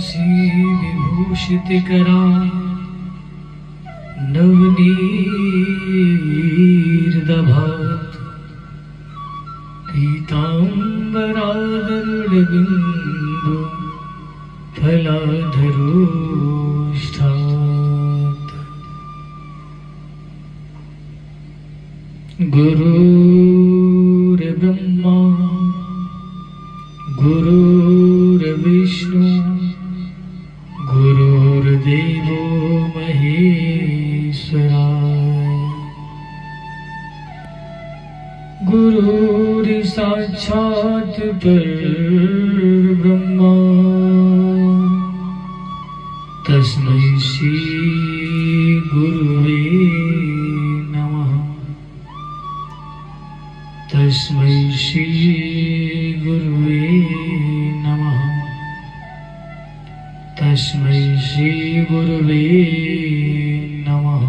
सी विभूषित करा नवनीरदभात पीताम्बरादरुडबिन्दु फलाधरोष्ठात् गुरुर्ब्रह्मा गुरुर्विष्णु गुरुर्देवो महेश्वरा गुरुर्साक्षात् परब्रह्मा तस्मै श्री गुरुवे नमः। तस्मै श्री गुरुवे नमः। तस्मै श्री गुरुवे नमः।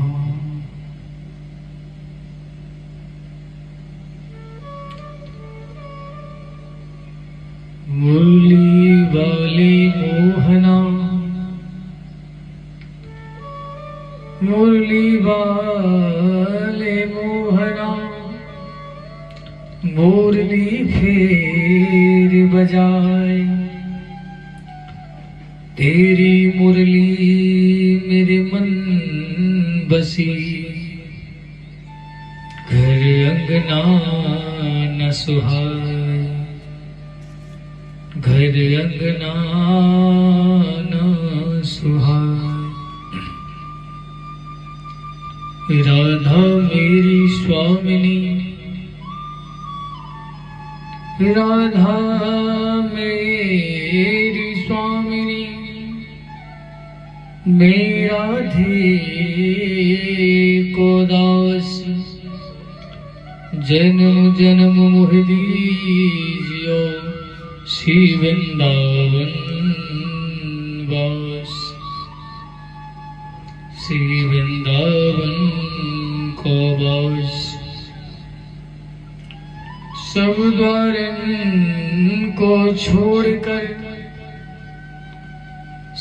मुरली वाले मोहना मुरली वाले मोहना मुरली फेर बजाए तेरी मुरली मेरे मन बसी घर अंगना न सुहाए घर अंगना न सुहाए। राधा मेरी स्वामिनी राधा मेरी स्वामिनी मेरा धे को दास जन्म जन्म मोह दीजियो श्री वृंदावन वास श्री वृंदावन को वास। सब द्वारन को छोड़कर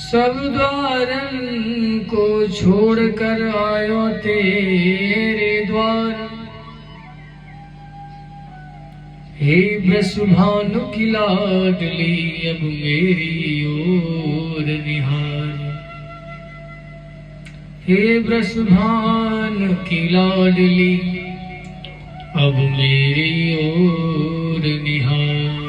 सब द्वारन को छोड़कर आयो तेरे द्वार। हे वृषभानु की लाडली अब मेरी ओर निहार। हे वृषभानु की लाडली अब मेरी ओर निहार।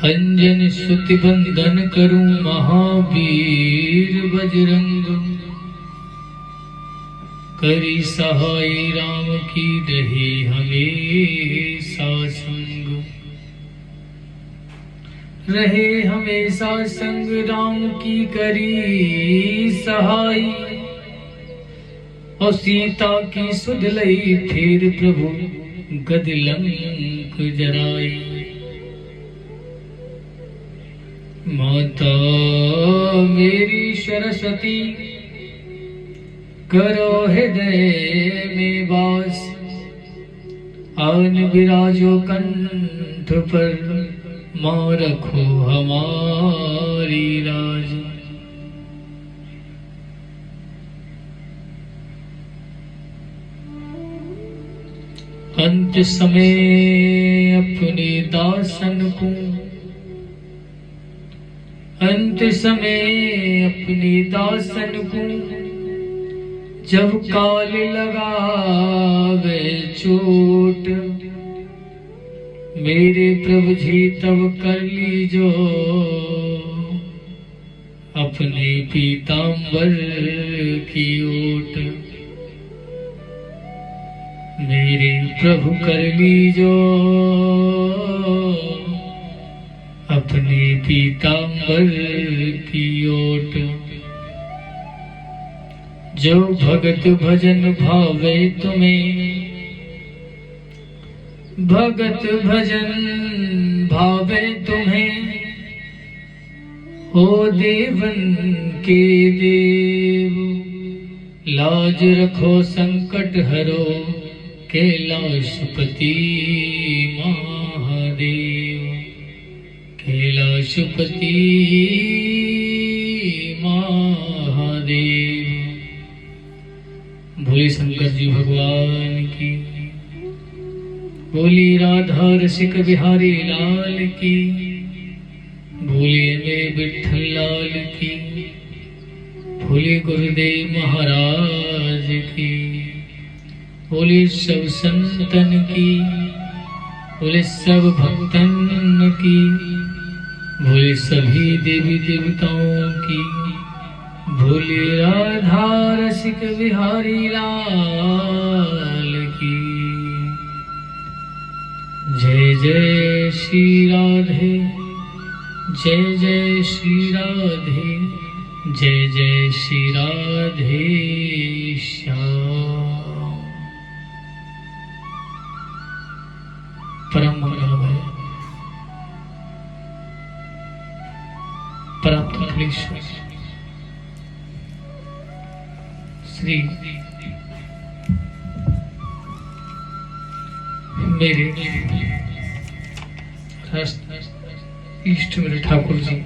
अंजन सुति बंदन करूं महावीर बजरंग करी सहाय राम की रहे हमेशा संग। रहे हमेशा संग राम की करी सहाय और सीता की सुध लई फिर प्रभु गद लंक जराई। माता मेरी सरस्वती करो हृदय में वास। आन विराजो कंठ पर मां रखो हमारी राज। अंत समय अपने दासन को अंत समय अपने दासन को जब काल लगावे चोट मेरे प्रभु जी तब कर लीजो अपने पीतांबर की ओट। मेरे प्रभु कर लीजो अपने पीतांबर की ओट। जो भगत भजन भावे तुम्हें भगत भजन भावे तुम्हें हो देवन के देव। लाज रखो संकट हरो कैलाशपति महादेव। पशुपति महादेव। भोले शंकर जी भगवान की, बोली राधा रसिक बिहारी लाल की, भोले में विठल लाल की, भोले गुरुदेव महाराज की, बोले सब संतन की, बोले सब भक्तन की, बोले सभी देवी देवताओं की, भोले राधा रसिक बिहारी लाल की। जय जय श्री राधे, जय जय श्री राधे, जय जय श्री राधे श्याम। परम मंगलमय परम कमलेश्वर श्री मेरे इष्ट मेरे ठाकुर जी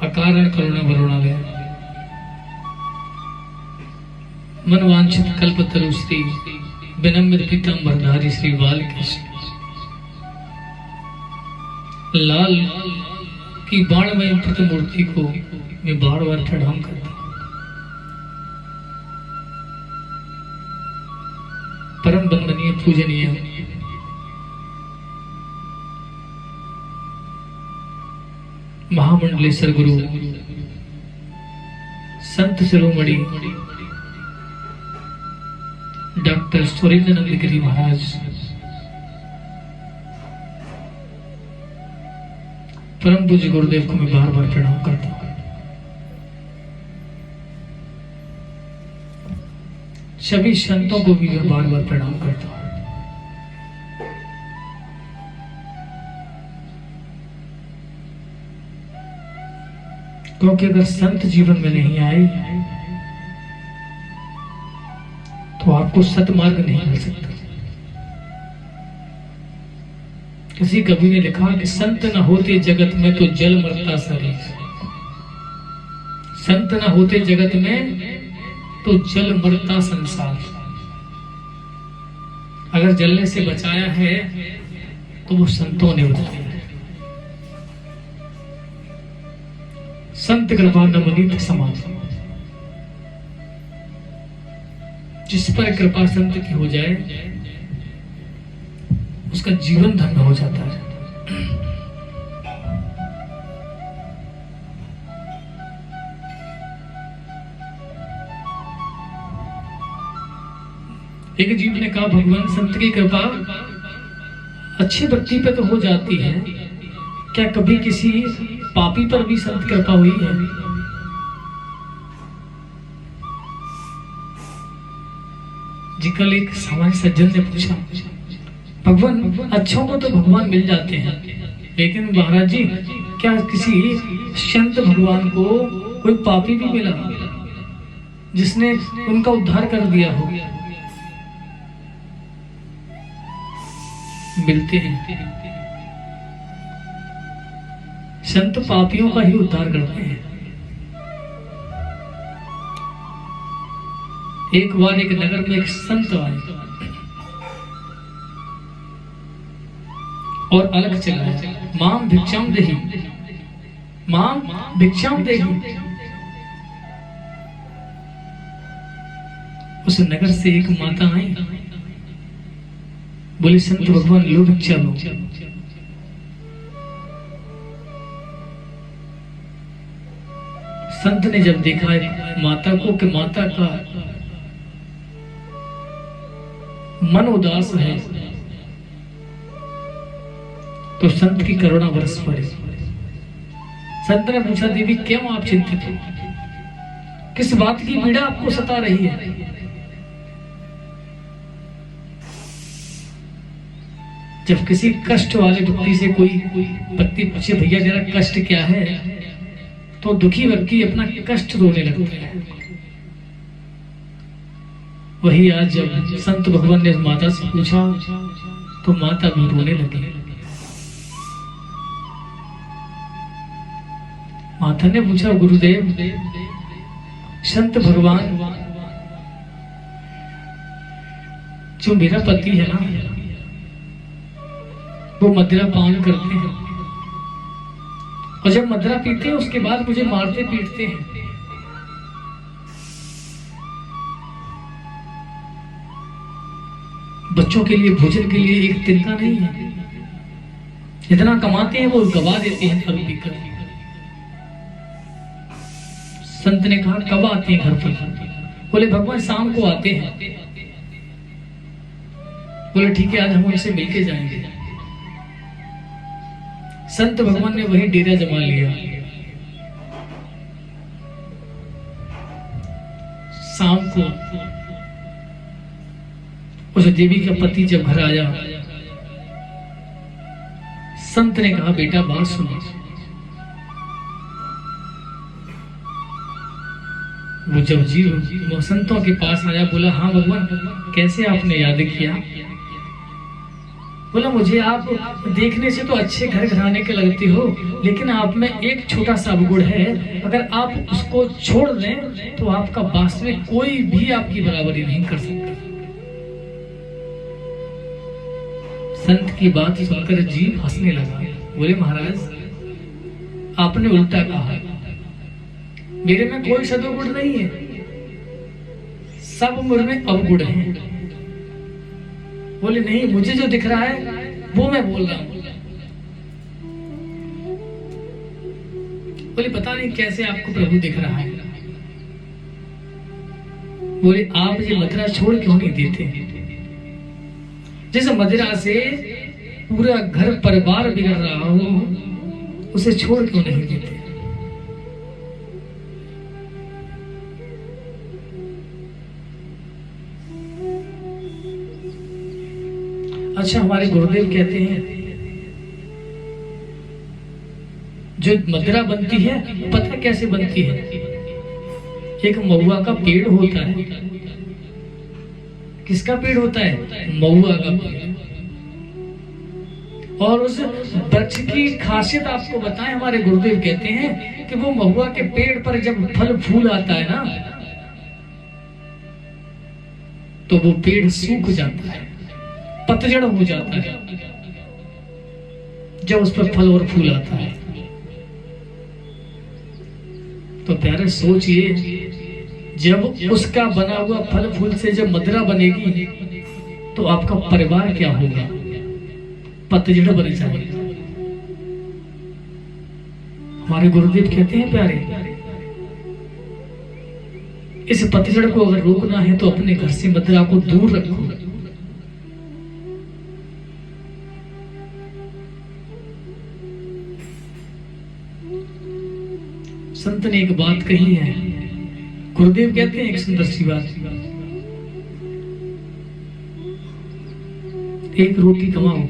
अकारण करुणा वरुणालय मनवांछित कल्पतरु श्री विनम्र पीतांबरधारी श्री बालकृष्ण लाल की बाणमय प्रतिमूर्ति को मैं बार बार प्रणाम करता हूं। परम वंदनीय पूजनीय महामंडलेश्वर गुरु संत शिरोमणि डॉक्टर सुरेंद्रनंद गिरी महाराज, परम पूज्य गुरुदेव को मैं बार बार प्रणाम करता हूं। सभी संतों को भी मैं बार बार प्रणाम करता हूं। क्योंकि अगर संत जीवन में नहीं आए तो आपको सतमार्ग नहीं मिल सकता। किसी कवि ने लिखा कि संत न होते जगत में तो जल मरता शरीर, संत न होते जगत में तो जल मरता संसार। अगर जलने से बचाया है तो वो संतों ने बताया। संत कृपा नवनीत समान, जिस पर कृपा संत की हो जाए उसका जीवन धन्य हो जाता है। एक जीव ने कहा, भगवान संत की कृपा अच्छे व्यक्ति पे तो हो जाती है, क्या कभी किसी पापी पर भी संत कृपा हुई है? जी कल एक सामान्य सज्जन ने पूछा, भगवान अच्छों को तो भगवान मिल जाते हैं, लेकिन महाराज जी क्या किसी संत भगवान को कोई पापी भी मिला जिसने उनका उद्धार कर दिया हो? मिलते हैं। संत पापियों का ही उद्धार करते हैं। एक बार एक नगर में एक संत आए और अलग चलाया, माम भिक्षाम देहि, माम भिक्षाम देहि। उस नगर से एक माता आई, बोले संत भगवान लो भिक्षा लो। संत ने जब देखा माता को कि माता का मन उदास है, तो संत की करुणा बरस पड़ी। संत ने पूछा, देवी क्यों आप चिंतित हो? किस बात की पीड़ा आपको सता रही है? जब किसी कष्ट वाले व्यक्ति से कोई व्यक्ति पूछे, भैया जरा कष्ट क्या है, तो दुखी व्यक्ति अपना कष्ट रोने लगता है। वही आज जब संत भगवान ने माता से पूछा तो माता भी रोने लगी। माता ने पूछा, गुरुदेव, संत भगवान जो मेरा पति है ना, वो मदिरा पान करते हैं और जब मदिरा पीते हैं उसके बाद मुझे मारते पीटते हैं। बच्चों के लिए भोजन के लिए एक तिनका नहीं है, जितना कमाते हैं वो गवा देते हैं फल पीकर। संत ने कहा, कब आते हैं घर पर? बोले, भगवान शाम को आते हैं। बोले, ठीक है, आज हम उनसे मिलके जाएंगे। संत भगवान ने वही डेरा जमा लिया। शाम को उस देवी का पति जब घर आया, संत ने कहा, बेटा बात सुनो। वो जब जीव संतों के पास आया, बोला, हाँ भगवान, कैसे आपने याद किया? बोला, मुझे आप देखने से तो अच्छे घर घराने के लगते हो, लेकिन आप में एक छोटा सा अवगुण है। अगर आप उसको छोड़ दें तो आपका वास्तविक कोई भी आपकी बराबरी नहीं कर सकता। संत की बात सुनकर जीव हंसने लगा। बोले, महाराज, आपने उल्टा कहा, मेरे में कोई सदुगुण नहीं है, सब मुझ में अवगुण है। बोले, नहीं, मुझे जो दिख रहा है वो मैं बोल रहा हूं। बोले, पता नहीं कैसे आपको प्रभु दिख रहा है। बोले, आप ये मदिरा छोड़ क्यों नहीं देते? जिस मदिरा से पूरा घर परिवार बिगड़ रहा हो, उसे छोड़ क्यों नहीं देते? अच्छा, हमारे गुरुदेव कहते हैं, जो मदिरा बनती है, पता कैसे बनती है? एक महुआ का पेड़ होता है। किसका पेड़ होता है? महुआ का पेड़। और उस वृक्ष की खासियत आपको बताएं, हमारे गुरुदेव कहते हैं कि वो महुआ के पेड़ पर जब फल फूल आता है ना, तो वो पेड़ सूख जाता है, पतझड़ हो जाता है जब उस पर फल और फूल आता है। तो प्यारे सोचिए, जब उसका बना हुआ फल फूल से जब मदिरा बनेगी तो आपका परिवार क्या होगा? पतझड़ बन जाएगा। हमारे गुरुदेव कहते हैं, प्यारे, इस पतझड़ को अगर रोकना है तो अपने घर से मदिरा को दूर रखो। संत ने एक बात कही है, गुरुदेव कहते हैं एक सुंदर सी बात, एक रोटी कमाओ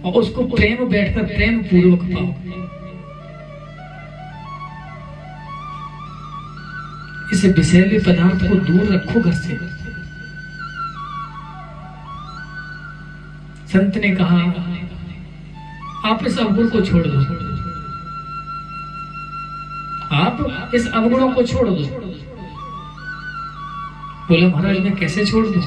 और उसको प्रेम बैठकर प्रेम पूर्वक पाओ। इस विषैले पदार्थ को दूर रखो घर से। संत ने कहा, आप इस अवगुण को छोड़ दो, आप इस अवगुणों को छोड़ दो। बोले, महाराज, मैं कैसे छोड़ दूं?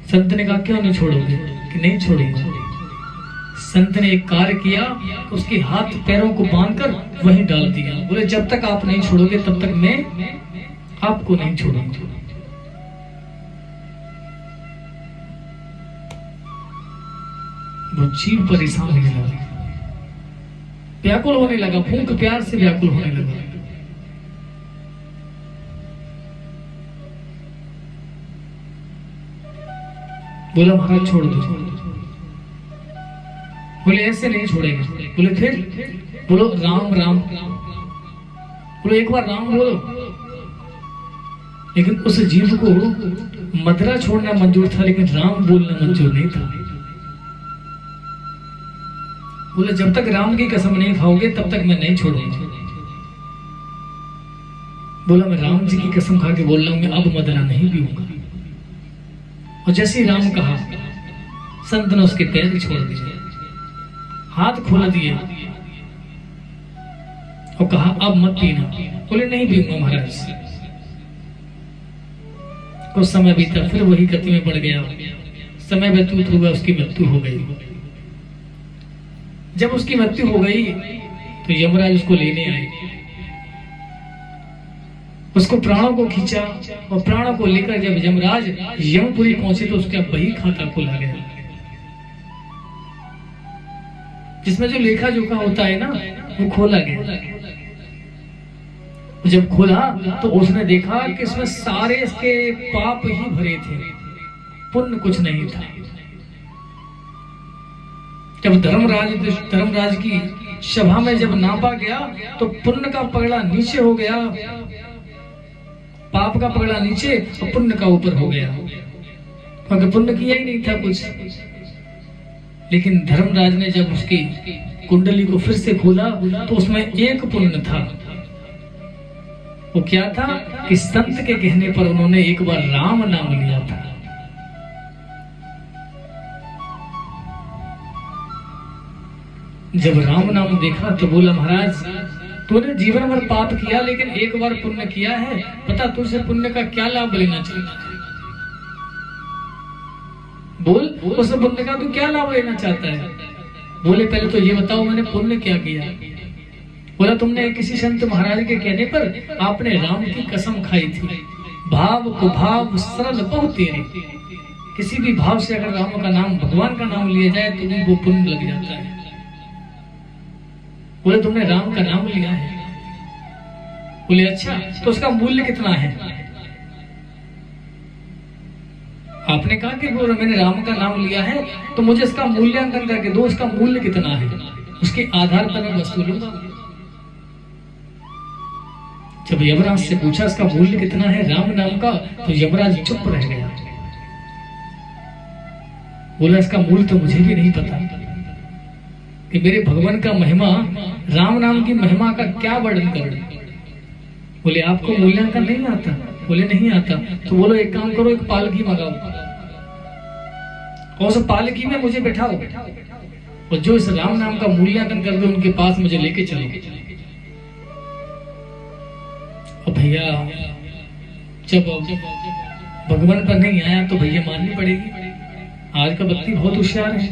संत ने कहा, क्यों नहीं छोड़ोगे? कि नहीं छोड़ूंगा। संत ने एक कार्य किया, उसके हाथ पैरों को बांधकर वहीं डाल दिया। बोले, जब तक आप नहीं छोड़ोगे तब तक मैं आपको नहीं छोड़ूंगा। वो जीव परेशान होने लगा, व्याकुल होने लगा, भूख प्यार से व्याकुल होने लगा। बोला, महाराज छोड़ दो। बोले, ऐसे नहीं छोड़ेगा। बोले, फिर? बोलो, राम राम। बोलो, एक बार राम बोलो। लेकिन उस जीव को मदिरा छोड़ना मंजूर था, लेकिन राम बोलना मंजूर नहीं था। बोले, जब तक राम की कसम नहीं खाओगे तब तक मैं नहीं छोड़ूंगा। बोला मैं राम जी की कसम खा के बोल रहा हूं, मैं अब मदना नहीं पीऊंगा। और जैसे ही राम कहा, संत ने उसके पैर छोड़ दिए, हाथ खोल दिए और कहा अब मत पीना। बोले नहीं पीऊंगा महाराज। कुछ समय बीता, फिर वही गति में बढ़ गया। समय व्यतीत हुआ, उसकी मृत्यु हो गई। जब उसकी मृत्यु हो गई तो यमराज उसको लेने आए, उसको प्राणों को खींचा और प्राणों को लेकर जब यमराज यमपुरी पहुंचे तो उसका बही खाता खुला गया, जिसमें जो लेखा जोखा होता है ना वो खोला गया। जब खोला तो उसने देखा कि इसमें सारे इसके पाप ही भरे थे, पुण्य कुछ नहीं था। जब धर्मराज की सभा में जब नापा गया तो पुण्य का पगड़ा नीचे हो गया, पाप का पगड़ा नीचे और पुण्य का ऊपर हो गया, क्योंकि पुण्य किया ही नहीं था कुछ। लेकिन धर्मराज ने जब उसकी कुंडली को फिर से खोला तो उसमें एक पुण्य था। वो क्या था कि संत के कहने पर उन्होंने एक बार राम नाम लिया था। जब राम नाम देखा तो बोला महाराज तूने जीवन भर पाप किया लेकिन एक बार पुण्य किया है, पता तुझसे पुण्य का क्या लाभ लेना चाहिए? बोल उस पुण्य का तू क्या लाभ लेना चाहता है? बोले पहले तो ये बताओ मैंने पुण्य क्या किया। बोला तुमने किसी संत महाराज के कहने पर आपने राम की कसम खाई थी, भाव को भाव सरल बहु तेरे, किसी भी भाव से अगर राम का नाम भगवान का नाम लिया जाए तो वो पुण्य लग जाता है। बोले तुमने राम का नाम लिया है। बोले अच्छा तो उसका मूल्य कितना है? आपने कहा कि वो मैंने राम का नाम लिया है तो मुझे इसका मूल्यांकन करके दो, इसका मूल्य कितना है, उसके आधार पर मैं वस्तु लूंगा। जब यमराज से पूछा इसका मूल्य कितना है राम नाम का, तो यमराज चुप रह गया। बोला इसका मूल्य तो मुझे भी नहीं पता कि मेरे भगवान का महिमा, राम नाम की महिमा का क्या वर्णन करूं। बोले आपको मूल्यांकन नहीं आता? बोले नहीं आता। तो बोलो एक काम करो, एक पालकी मंगाओ और उस पालकी में मुझे बैठाओ और जो इस राम नाम का मूल्यांकन कर दे उनके पास मुझे लेके चलो। और भैया जब भगवान पर नहीं आया तो भैया माननी पड़ेगी। आज का व्यक्ति बहुत होशियार है,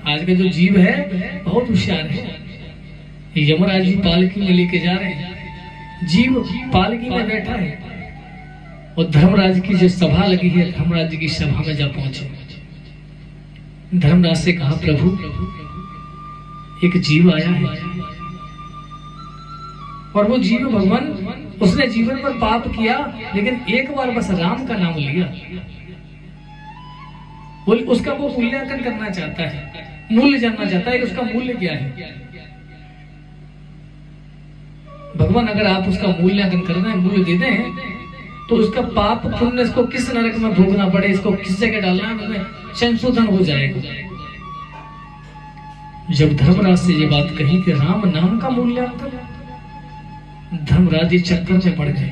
आज का जो जीव है बहुत होशियार है। यमराज जी पालकी में लेके जा रहे हैं, जीव पालकी में बैठा है और धर्मराज की जो सभा लगी है, धर्मराज जी की सभा में जा पहुंचे। धर्मराज से कहा प्रभु एक जीव आया है और वो जीव भगवान, उसने जीवन पर पाप किया लेकिन एक बार बस राम का नाम लिया। बोले उसका वो मूल्यांकन करना चाहता है, मूल्य जानना चाहता है कि उसका मूल्य क्या है। भगवान अगर आप उसका मूल्यांकन करना है, मूल्य दे दें तो उसका पाप पुण्य इसको किस नरक में भोगना पड़े, इसको किस जगह डालना है, उसमें संशोधन हो जाएगा। जब धर्मराज से ये बात कही कि राम नाम का मूल्यांकन, धर्मराज जी चक्कर में पड़ गए।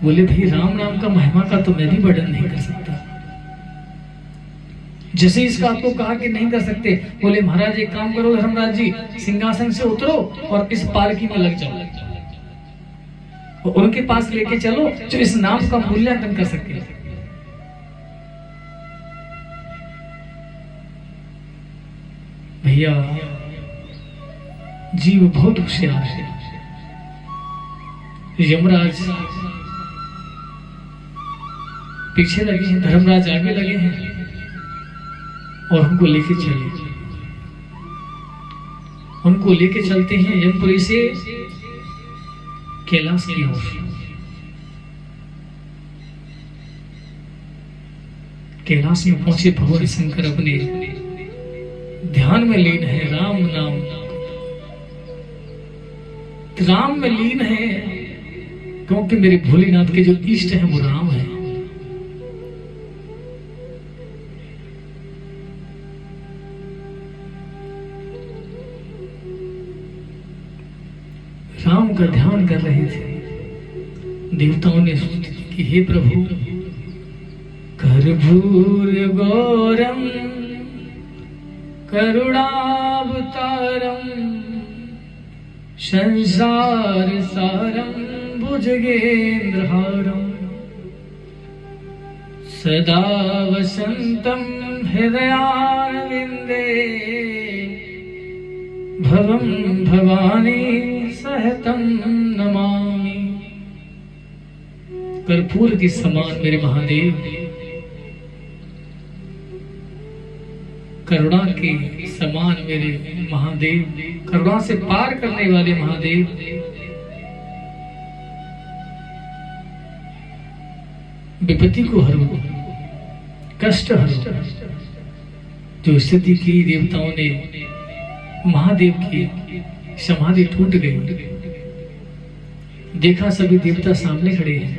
बोले भाई राम नाम का महिमा का तो मैं भी वर्णन नहीं कर सकता। जैसे इसका आपको कहा कि नहीं कर सकते, बोले महाराज एक काम करो धर्मराज जी, सिंहासन से उतरो और इस पालकी में लग जाओ और उनके पास लेके चलो जो इस नाम का मूल्यांकन कर सके। भैया जीव बहुत होशियार है। यमराज पीछे लगे हैं, धर्मराज आगे लगे हैं और हमको लेके चले। उनको लेके चलते हैं यमपुरी से कैलाश की ओर। कैलाश में पहुंचे, भगवान शंकर अपने ध्यान में लीन है, राम नाम राम में लीन है, क्योंकि मेरे भोलेनाथ के जो इष्ट हैं वो राम है। राम नाम का ध्यान कर रहे थे, देवताओं ने स्तुति की, हे प्रभु कर्पूर गौरम करुणावतारम संसार सारम भुजगेन्द्रहारम सदा वसंतम हृदयारविंदे भवं भवानी सहतम नमामि। कर्पूर के समान मेरे महादेव, करुणा के समान मेरे महादेव, करुणा से पार करने वाले महादेव, विपत्ति को हरो, कष्ट हरो। जो स्थिति की देवताओं ने, महादेव की समाधि टूट गई, देखा सभी देवता सामने खड़े हैं।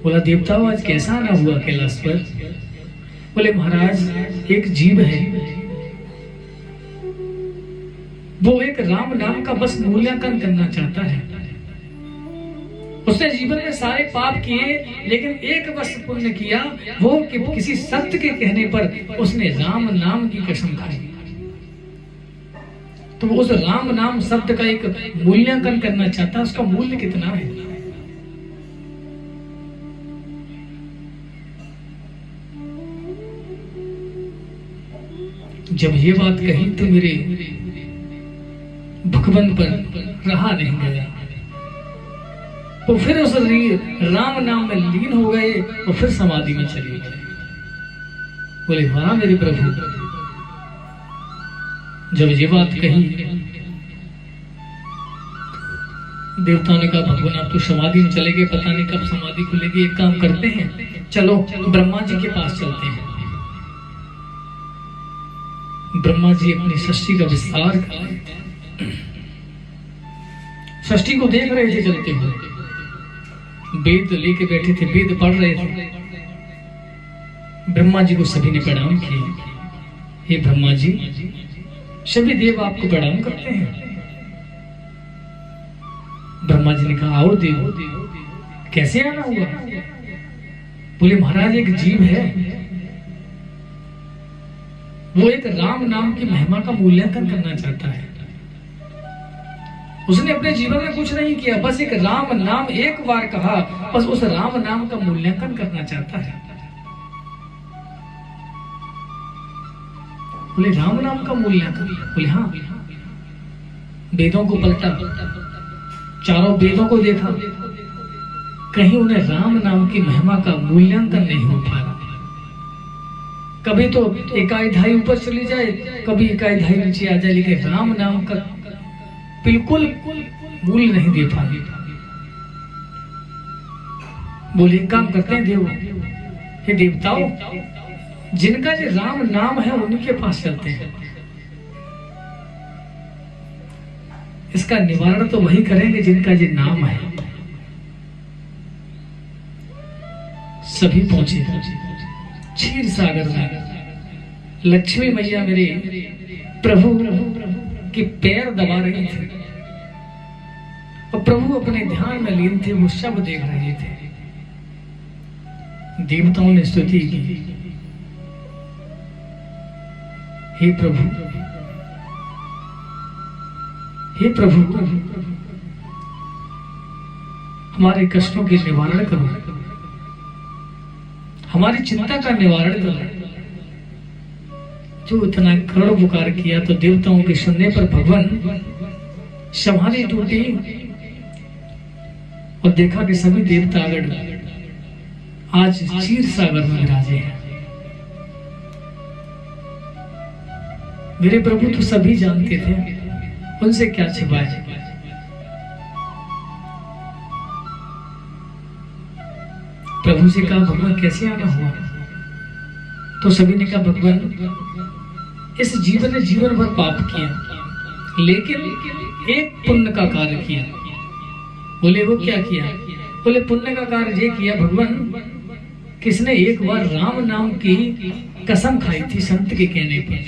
बोला देवताओं आज कैसा आना हुआ कैलाश पर? बोले महाराज एक जीव है, वो एक राम नाम का बस मूल्यांकन करना चाहता है। उसने जीवन में सारे पाप किए, लेकिन एक बस पुण्य किया, वो कि किसी संत के कहने पर उसने राम नाम की कसम खाई। तो उस राम नाम शब्द का एक मूल्यांकन करना चाहता है, उसका मूल्य कितना है। जब ये बात कही तो मेरे भगवान पर रहा नहीं गया, तो फिर उस राम नाम में लीन हो गए और फिर समाधि में चले गए। बोले वाह मेरे प्रभु। जब ये बात कही, देवताओं ने कहा भगवान आप तो समाधि में चले गए, पता नहीं कब समाधि खुलेगी। एक काम करते हैं, चलो ब्रह्मा जी के पास चलते हैं। ब्रह्मा जी अपनी सृष्टि का विस्तार कर, सृष्टि को देख रहे थे चलते हुए, वेद लेके बैठे थे, वेद पढ़ रहे थे। ब्रह्मा जी को सभी ने प्रणाम किए। हे ब्रह्मा जी, सभी देव आपको प्रणाम करते हैं। ब्रह्मा जी ने कहा आओ देव, कैसे आना हुआ? बोले महाराज एक जीव है, वो एक राम नाम की महिमा का मूल्यांकन करना चाहता है। उसने अपने जीवन में कुछ नहीं किया, बस एक राम नाम एक बार कहा, बस उस राम नाम का मूल्यांकन करना चाहता है। बोले राम नाम का मूल्यांकन? बोले हाँ। वेदों को पलटा, चारों वेदों को देखा, कहीं उन्हें राम नाम की महिमा का मूल्यांकन नहीं हो पा रहा। कभी तो इकाई ढाई ऊपर चली जाए, कभी इकाई ढाई नीचे आ जाए, लेकिन राम नाम का बिल्कुल मूल्य नहीं दे पा रही। बोले काम करते हैं देव, हे देवताओं, जिनका जो राम नाम है उनके पास चलते हैं। इसका निवारण तो वही करेंगे जिनका जो नाम है। सभी पहुंचे क्षीर सागर में। लक्ष्मी मैया मेरे प्रभु के पैर दबा रही थे और प्रभु अपने ध्यान में लीन थे, वो सब देख रहे थे। देवताओं ने स्तुति की, हे प्रभु, हे प्रभु, हमारे कष्टों के निवारण करो, हमारी चिंता का निवारण करो। जो इतना करोड़ पुकार किया तो देवताओं के सुनने पर भगवान समाधि टूटी और देखा कि सभी देवतागण आज क्षीर सागर में विराजे हैं। मेरे प्रभु तो सभी जानते थे, उनसे क्या छिपाए। प्रभु से कहा भगवान कैसे आना हुआ? तो सभी ने कहा भगवान इस जीवन ने जीवन भर पाप किया, लेकिन एक पुण्य का कार्य किया। बोले वो क्या किया? बोले पुण्य का कार्य ये किया भगवान, किसने एक बार राम नाम की कसम खाई थी संत के कहने पर,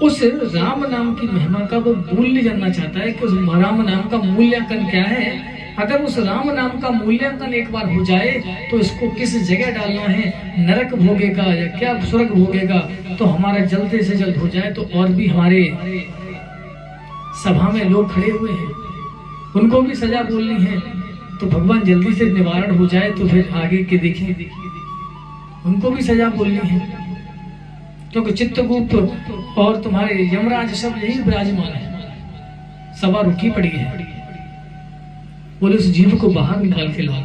उस राम नाम की महिमा का वो मूल्य जानना चाहता है कि उस राम नाम का मूल्यांकन क्या है। अगर उस राम नाम का मूल्यांकन एक बार हो जाए तो इसको किस जगह डालना है, नरक भोगेगा या क्या स्वर्ग भोगेगा, तो हमारा जल्द से जल्द हो जाए। तो और भी हमारे सभा में लोग खड़े हुए हैं, उनको भी सजा बोलनी है, तो भगवान जल्दी से निवारण हो जाए तो फिर आगे के देखें, उनको भी सजा बोलनी है। क्योंकि चित्रगुप्त और तुम्हारे यमराज सब यही विराजमान है, सभा रुकी पड़ी है। बोले उस जीव को बाहर निकाल के लाओ।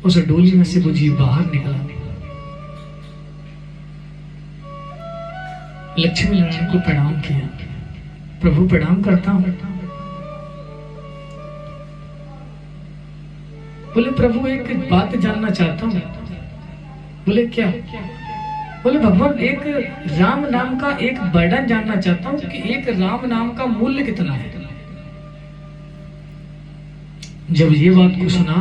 उस डोली में से वो जीव बाहर निकला। लक्ष्मी नारायण को प्रणाम किया। प्रभु प्रणाम करता हूं। बोले प्रभु एक बात जानना चाहता हूं। बोले क्या? बोले भगवान एक राम नाम का एक वर्णन जानना चाहता हूं कि एक राम नाम का मूल्य कितना है। जब ये बात को सुना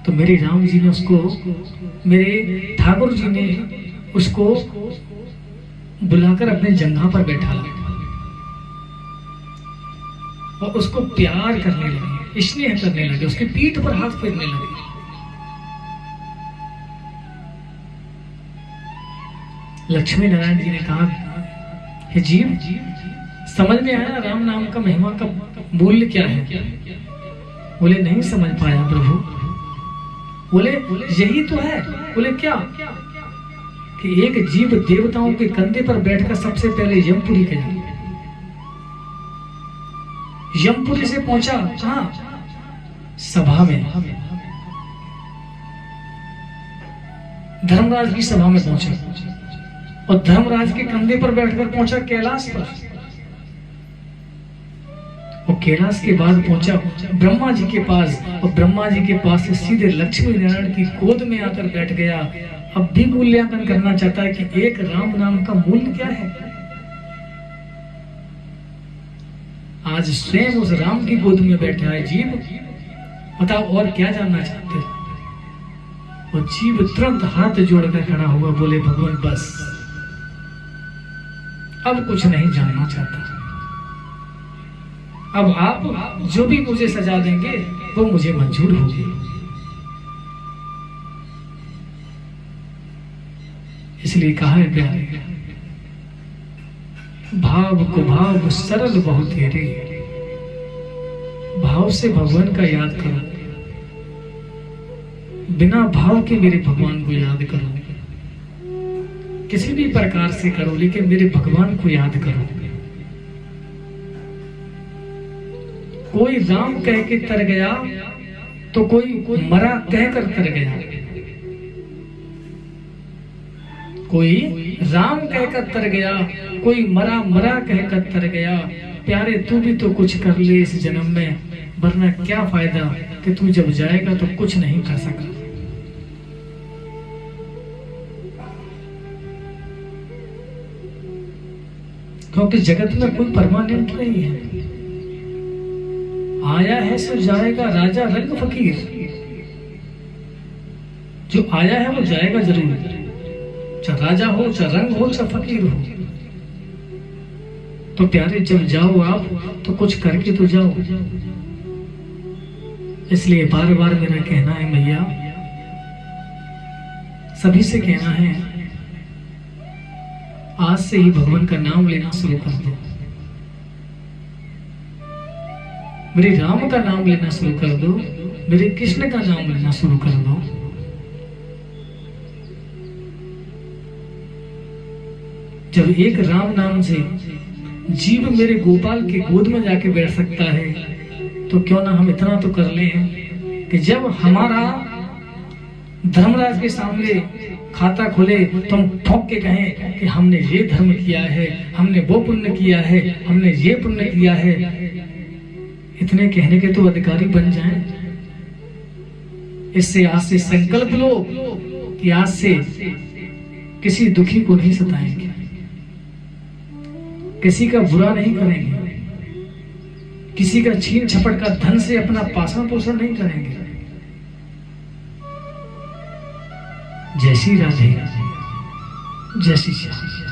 तो मेरे राम जी ने उसको, मेरे ठाकुर जी ने उसको बुलाकर अपने जंघा पर बैठा और उसको प्यार करने लगे, स्नेह करने लगे, उसके पीठ पर हाथ फेरने लगे। लक्ष्मी नारायण जी ने कहा, हे जीव, समझ में आया राम नाम का महिमा का मूल्य क्या है? बोले नहीं समझ पाया प्रभु। बोले यही तो है। बोले क्या? कि एक जीव देवताओं के कंधे पर बैठकर सबसे पहले यमपुरी गया। यमपुरी से पहुंचा कहां? सभा में, धर्मराज की सभा में पहुंचा और धर्मराज के कंधे पर बैठकर पहुंचा कैलाश पर। और कैलाश के बाद पहुंचा ब्रह्मा जी के पास और ब्रह्मा जी के पास से सीधे लक्ष्मी नारायण की गोद में आकर बैठ गया। अब भी मूल्यांकन करना चाहता है कि एक राम नाम का मूल्य क्या है। आज स्वयं उस राम की गोद में बैठा है जीव, बताओ और क्या जानना चाहते हैं। और जीव तुरंत हाथ जोड़कर खड़ा हुआ, बोले भगवान बस अब कुछ नहीं जानना चाहता। अब आप जो भी मुझे सजा देंगे वो मुझे मंजूर होगी। इसलिए कहा है प्यारे, भाव को भाव सरल बहुत तेरे, भाव से भगवान का याद करो, बिना भाव के मेरे भगवान को याद करो। किसी भी प्रकार से करो लेकिन मेरे भगवान को याद करो। कोई राम कह के तर गया तो कोई मरा कहकर तर गया। कोई राम कहकर तर गया, कोई मरा मरा कहकर तर गया। प्यारे तू भी तो कुछ कर ले इस जन्म में, वरना क्या फायदा कि तू जब जाएगा तो कुछ नहीं कर सका। क्योंकि जगत में कोई परमानेंट नहीं है। आया है सो जाएगा, राजा रंग फकीर। जो आया है वो जाएगा जरूर, चाहे राजा हो, चाहे रंग हो, चाहे फकीर हो। तो प्यारे जब जाओ आप तो कुछ करके तो जाओ। इसलिए बार बार मेरा कहना है मैया, सभी से कहना है, आज से ही भगवान का नाम लेना शुरू कर दो। मेरे राम का नाम लेना शुरू कर दो, मेरे कृष्ण का नाम लेना शुरू कर दो। जब एक राम नाम से जीव मेरे गोपाल के गोद में जाके बैठ सकता है, तो क्यों ना हम इतना तो कर लें कि जब हमारा धर्मराज के सामने खाता खोले तो हम ठोक के कहें कि हमने ये धर्म किया है, हमने वो पुण्य किया है, हमने ये पुण्य किया है। इतने कहने के तो अधिकारी बन जाएं। इससे आज से संकल्प लो कि आज से किसी दुखी को नहीं सताएंगे, किसी का बुरा नहीं करेंगे, किसी का छीन छपट का धन से अपना पालन पोषण नहीं करेंगे। जैसी राधे जैसी श्याम।